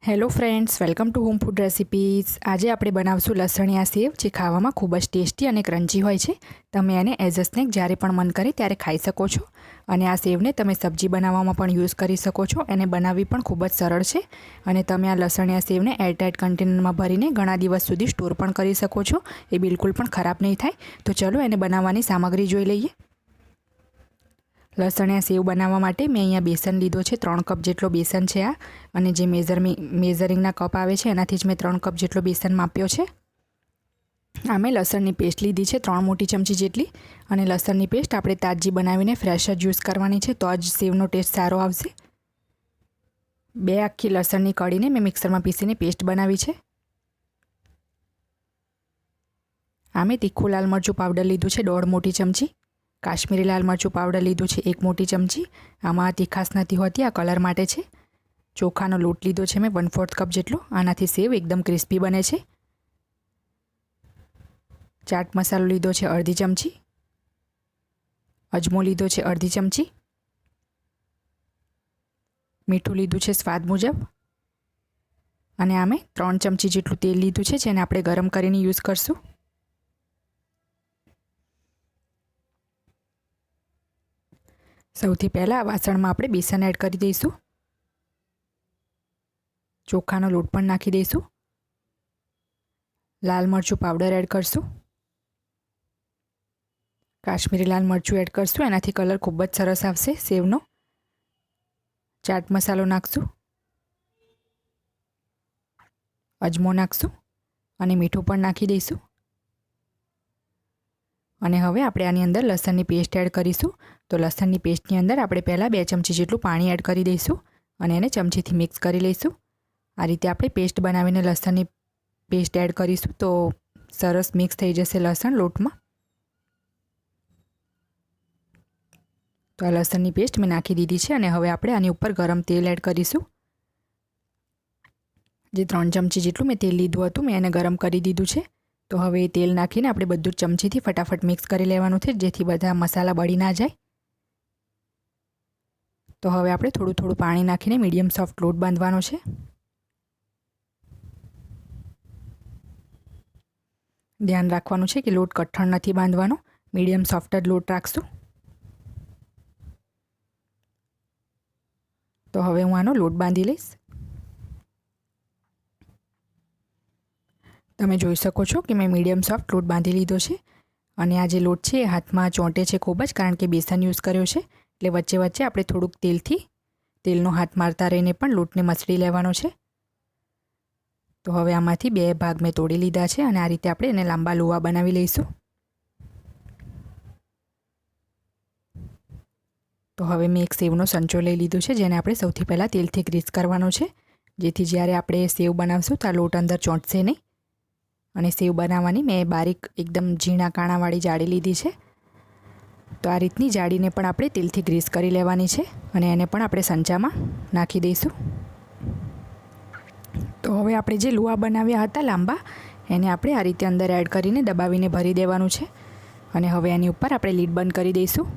Hello friends, welcome to home food recipes. આજે આપણે બનાવશું લસણિયા સેવ, જે ખાવામાં ખૂબ જ ટેસ્ટી અને ક્રન્ચી હોય છે। તમે એને એઝ અ સ્નેક જ્યારે પણ મન કરે ત્યારે ખાઈ શકો છો અને આ સેવને તમે સબ્જી બનાવવામાં પણ યુઝ કરી શકો છો। એને બનાવવી પણ ખૂબ જ સરળ છે અને તમે આ લસણિયા સેવને એરટાઇટ કન્ટેનરમાં ભરીને ઘણા દિવસ સુધી સ્ટોર પણ કરી શકો છો। એ બિલકુલ પણ ખરાબ નહીં થાય। તો ચલો એને બનાવવાની સામગ્રી જોઈ લઈએ। લસણિયા સેવ બનાવવા માટે મેં અહીંયા બેસન લીધો છે। 3 કપ જેટલો બેસન છે આ, અને જે મેઝરિંગના કપ આવે છે એનાથી જ મેં 3 કપ જેટલો બેસન માપ્યો છે। આ મેં લસણની પેસ્ટ લીધી છે 3 મોટી ચમચી જેટલી, અને લસણની પેસ્ટ આપણે તાજી બનાવીને ફ્રેશ જ યુઝ કરવાની છે, તો જ સેવનો ટેસ્ટ સારો આવશે। 2 આખી લસણની કળીને મેં મિક્સરમાં પીસીને પેસ્ટ બનાવી છે। આ મેં તીખું લાલ મરચું પાવડર લીધું છે 1.5 મોટી ચમચી। કાશ્મીરી લાલ મરચું પાવડર લીધું છે 1 મોટી ચમચી। આમાં તીખાશ નથી હોતી, આ કલર માટે છે। ચોખાનો લોટ લીધો છે મેં 1/4 કપ જેટલો, આનાથી સેવ એકદમ ક્રિસ્પી બને છે। ચાટ મસાલો લીધો છે અડધી ચમચી। અજમો લીધો છે અડધી ચમચી। મીઠું લીધું છે સ્વાદ મુજબ, અને આ મેં 3 ચમચી જેટલું તેલ લીધું છે, જેને આપણે ગરમ કરીને યુઝ કરશું। સૌથી પહેલાં આ વાસણમાં આપણે બેસન એડ કરી દઈશું। ચોખાનો લોટ પણ નાખી દઈશું। લાલ મરચું પાવડર એડ કરશું। કાશ્મીરી લાલ મરચું એડ કરશું, એનાથી કલર ખૂબ જ સરસ આવશે સેવનો। ચાટ મસાલો નાખશું, અજમો નાખશું, અને મીઠું પણ નાખી દઈશું। અને હવે આપણે આની અંદર લસણની પેસ્ટ એડ કરીશું। તો લસણની પેસ્ટની અંદર આપણે પહેલાં 2 ચમચી જેટલું પાણી એડ કરી દઈશું અને એને ચમચીથી મિક્સ કરી લઈશું। આ રીતે આપણે પેસ્ટ બનાવીને લસણની પેસ્ટ એડ કરીશું તો સરસ મિક્સ થઈ જશે લસણ લોટમાં। તો આ લસણની પેસ્ટ મેં નાખી દીધી છે, અને હવે આપણે આની ઉપર ગરમ તેલ એડ કરીશું। જે 3 ચમચી જેટલું મેં તેલ લીધું હતું, મેં એને ગરમ કરી દીધું છે। તો હવે એ તેલ નાખીને આપણે બધું જ ચમચીથી ફટાફટ મિક્સ કરી લેવાનું છે, જેથી બધા મસાલા બળી ના જાય। તો હવે આપણે થોડું થોડું પાણી નાખીને મીડિયમ સોફ્ટ લોટ બાંધવાનો છે। ધ્યાન રાખવાનું છે કે લોટ કઠણ નથી બાંધવાનો, મીડિયમ સોફ્ટ જ લોટ રાખશું। તો હવે હું આનો લોટ બાંધી લઈશ। તમે જોઈ શકો છો કે મેં મીડિયમ સોફ્ટ લોટ બાંધી લીધો છે, અને આ જે લોટ છે એ હાથમાં ચોંટે છે ખૂબ જ, કારણ કે બેસન યુઝ કર્યો છે। એટલે વચ્ચે વચ્ચે આપણે થોડુંક તેલનો હાથ મારતા રહીને પણ લોટને મસળી લેવાનો છે। તો હવે આમાંથી 2 ભાગ મેં તોડી લીધા છે, અને આ રીતે આપણે એને લાંબા લુવા બનાવી લઈશું। તો હવે મેં એક સેવનો સંચો લઈ લીધો છે, જેને આપણે સૌથી પહેલાં તેલથી ગ્રીસ કરવાનો છે, જેથી જ્યારે આપણે સેવ બનાવશું તો આ લોટ અંદર ચોંટશે નહીં। અને સેવ બનાવવાની મેં બારીક એકદમ ઝીણા કાણાવાળી જાળી લીધી છે। તો આ રીતની જાળીને પણ આપણે તેલથી ગ્રીસ કરી લેવાની છે, અને એને પણ આપણે સંચામાં નાખી દઈશું। તો હવે આપણે જે લુવા બનાવ્યા હતા લાંબા, એને આપણે આ રીતે અંદર એડ કરીને દબાવીને ભરી દેવાનું છે, અને હવે એની ઉપર આપણે લીડ બંધ કરી દઈશું।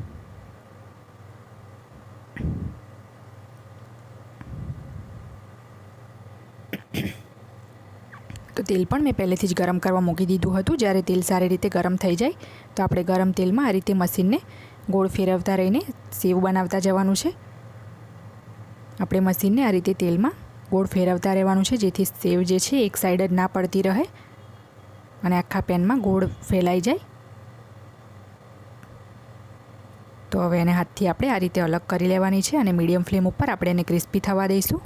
તો તેલ પણ મેં પહેલેથી જ ગરમ કરવા મૂકી દીધું હતું। જ્યારે તેલ સારી રીતે ગરમ થઈ જાય તો આપણે ગરમ તેલમાં આ રીતે મશીનને ગોળ ફેરવતા રહીને સેવ બનાવતા જવાનું છે। આપણે મશીનને આ રીતે તેલમાં ગોળ ફેરવતા રહેવાનું છે, જેથી સેવ જે છે એક સાઈડ જ ના પડતી રહે અને આખા પેનમાં ગોળ ફેલાઈ જાય। તો હવે એને હાથથી આપણે આ રીતે અલગ કરી લેવાની છે, અને મીડિયમ ફ્લેમ ઉપર આપણે એને ક્રિસ્પી થવા દઈશું।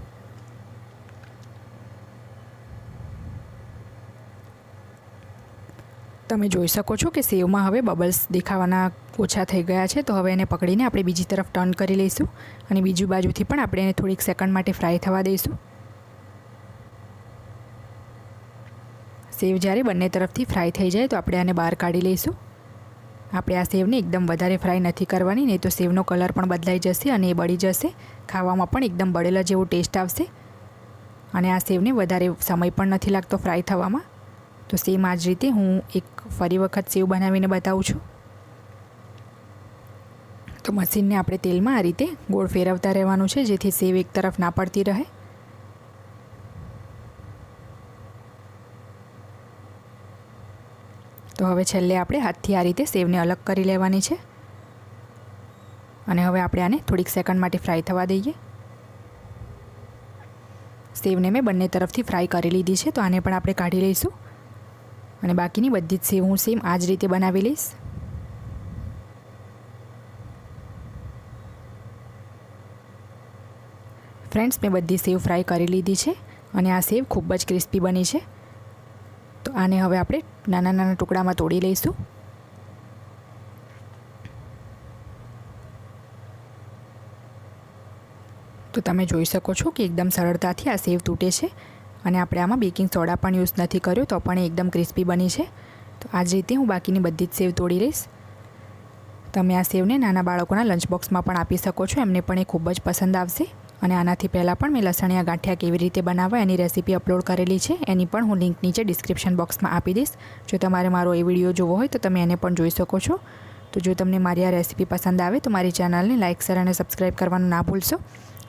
તમે જોઈ શકો છો કે સેવમાં હવે બબલ્સ દેખાવાના ઓછા થઈ ગયા છે। તો હવે એને પકડીને આપણે બીજી તરફ ટર્ન કરી લઈશું, અને બીજી બાજુથી પણ આપણે એને થોડીક સેકન્ડ માટે ફ્રાય થવા દઈશું। સેવ જ્યારે બંને તરફથી ફ્રાય થઈ જાય તો આપણે આને બહાર કાઢી લઈશું। આપણે આ સેવને એકદમ વધારે ફ્રાય નથી કરવાની, નહીં તો સેવનો કલર પણ બદલાઈ જશે અને એ બળી જશે। ખાવામાં પણ એકદમ બળેલા જેવો ટેસ્ટ આવશે, અને આ સેવને વધારે સમય પણ નથી લાગતો ફ્રાય થવામાં। તો સેમ આ જ રીતે હું એક ફરી વખત સેવ બનાવીને બતાવું છું। તો મશીનને આપણે તેલમાં આ રીતે ગોળ ફેરવતા રહેવાનું છે, જેથી સેવ એક તરફ ના પડતી રહે। તો હવે છેલ્લે આપણે હાથથી આ રીતે સેવને અલગ કરી લેવાની છે અને હવે આપણે આને થોડીક સેકન્ડ માટે ફ્રાય થવા દઈએ. સેવને મેં બંને તરફથી ફ્રાય કરી લીધી છે, તો આને પણ આપણે કાઢી લઈશું અને બાકીની બધી જ સેવ હું સેમ આ જ રીતે બનાવી લઈશ. ફ્રેન્ડ્સ, મેં બધી સેવ ફ્રાય કરી લીધી છે અને આ સેવ ખૂબ જ ક્રિસ્પી બની છે. તો આને હવે આપણે નાના નાના ટુકડામાં તોડી લઈશું. તો તમે જોઈ શકો છો કે એકદમ સરળતાથી આ સેવ તૂટે છે અને આપણે આમાં બેકિંગ સોડા પણ યુઝ નથી કર્યો, તો પણ એકદમ ક્રિસ્પી બની છે. તો આ જ રીતે હું બાકીની બધી જ સેવ તોડી લઈશ. તમે આ સેવને નાના બાળકોના લંચ બોક્સમાં પણ આપી શકો છો, એમને પણ એ ખૂબ જ પસંદ આવશે. અને આનાથી પહેલાં પણ મેં લસણિયા ગાંઠિયા કેવી રીતે બનાવવા એની રેસીપી અપલોડ કરેલી છે, એની પણ હું લિંક નીચે ડિસ્ક્રિપ્શન બોક્સમાં આપી દઈશ. જો તમારે મારો એ વિડીયો જોવો હોય તો તમે એને પણ જોઈ શકો છો. તો જો તમને મારી આ રેસીપી પસંદ આવે તો મારી ચેનલને લાઇક, શેર અને સબસ્ક્રાઈબ કરવાનું ના ભૂલશો.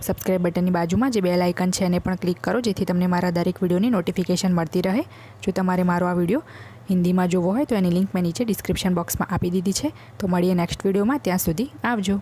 સબસ્ક્રાઈબ બટનની બાજુમાં જે બેલ આઇકન છે એને પણ ક્લિક કરો, જેથી તમને મારા દરેક વિડીયોની નોટિફિકેશન મળતી રહે. જો તમારે મારો આ વિડીયો હિન્દીમાં જોવો હોય તો એની લિંક મેં નીચે ડિસ્ક્રિપ્શન બોક્સમાં આપી દીધી છે. તો મળીએ નેક્સ્ટ વિડીયોમાં. ત્યાં સુધી આવજો.